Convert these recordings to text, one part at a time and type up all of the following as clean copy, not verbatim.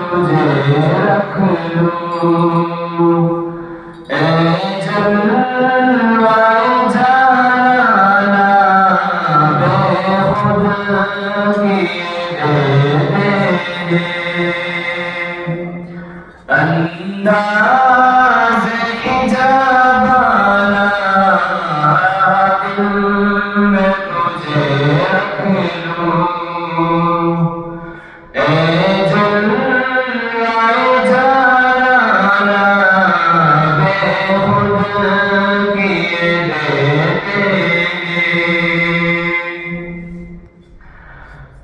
तुझे रख लूं ए जलवाए जाना बेखुद किए दे अंदाज़ हिजाबाना दिल में तुझे रख लूं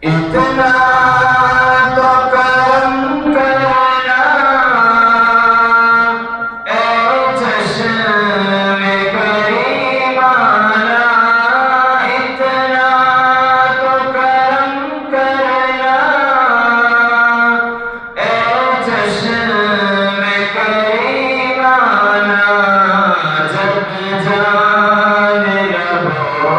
इतना तो करम करना ए चश्मे करीमाना इतना तो करम करना ए चश्मे करीमाना जब जाने लगो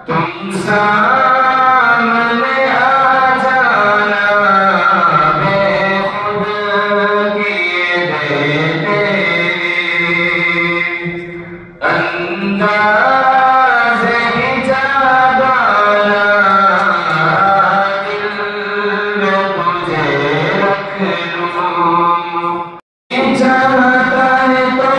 तुम सामने आ जाना बेखुद किए देते अंदाज़े हिजाबाना दिल में तुझे रख लूं चाहता है तो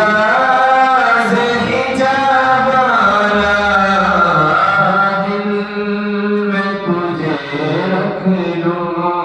अंदाज़े हिजाबाना दिल में तुझे रख लूं।